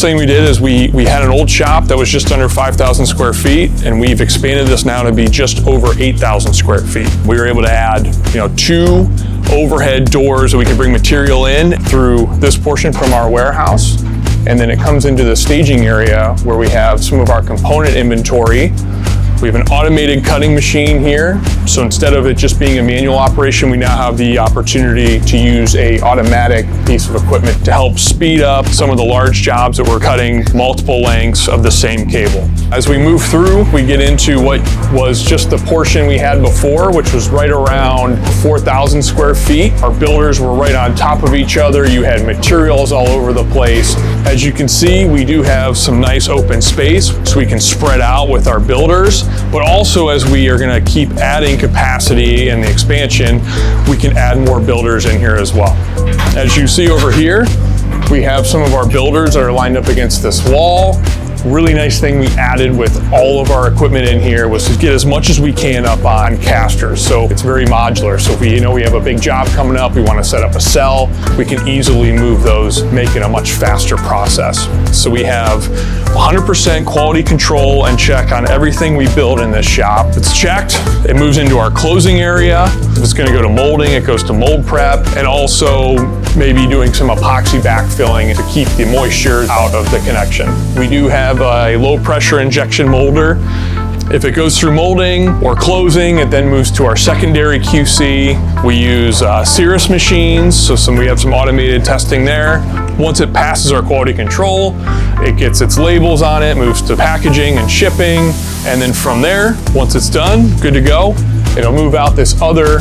thing we did is we had an old shop that was just under 5,000 square feet, and we've expanded this now to be just over 8,000 square feet. We were able to add, 2 overhead doors so we can bring material in through this portion from our warehouse. And then it comes into the staging area where we have some of our component inventory. We have an automated cutting machine here. So instead of it just being a manual operation, we now have the opportunity to use an automatic piece of equipment to help speed up some of the large jobs that we're cutting multiple lengths of the same cable. As we move through, we get into what was just the portion we had before, which was right around 4,000 square feet. Our builders were right on top of each other. You had materials all over the place. As you can see, we do have some nice open space so we can spread out with our builders. But also, as we are going to keep adding capacity and the expansion, we can add more builders in here as well. As you see over here, we have some of our builders that are lined up against this wall. Really nice thing we added with all of our equipment in here was to get as much as we can up on casters. So it's very modular. So if we have a big job coming up, we want to set up a cell, we can easily move those, make it a much faster process. So we have 100% quality control and check on everything we build in this shop. If it's checked, it moves into our closing area. If it's going to go to molding, it goes to mold prep, and also maybe doing some epoxy backfilling to keep the moisture out of the connection. We do have a low pressure injection molder. If it goes through molding or closing, it then moves to our secondary QC. We use Cirrus machines, so we have some automated testing there. Once it passes our quality control, it gets its labels on it, moves to packaging and shipping, and then from there, once it's done, good to go, it'll move out this other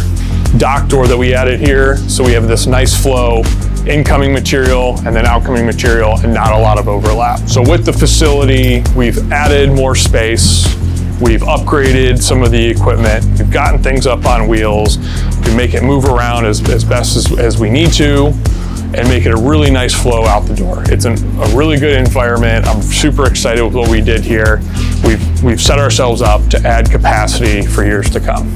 dock door that we added here, so we have this nice flow, incoming material and then outgoing material, and not a lot of overlap. So with the facility, we've added more space, we've upgraded some of the equipment, we've gotten things up on wheels, we can make it move around as best as we need to, and make it a really nice flow out the door. It's a really good environment. I'm super excited with what we did here. We've set ourselves up to add capacity for years to come.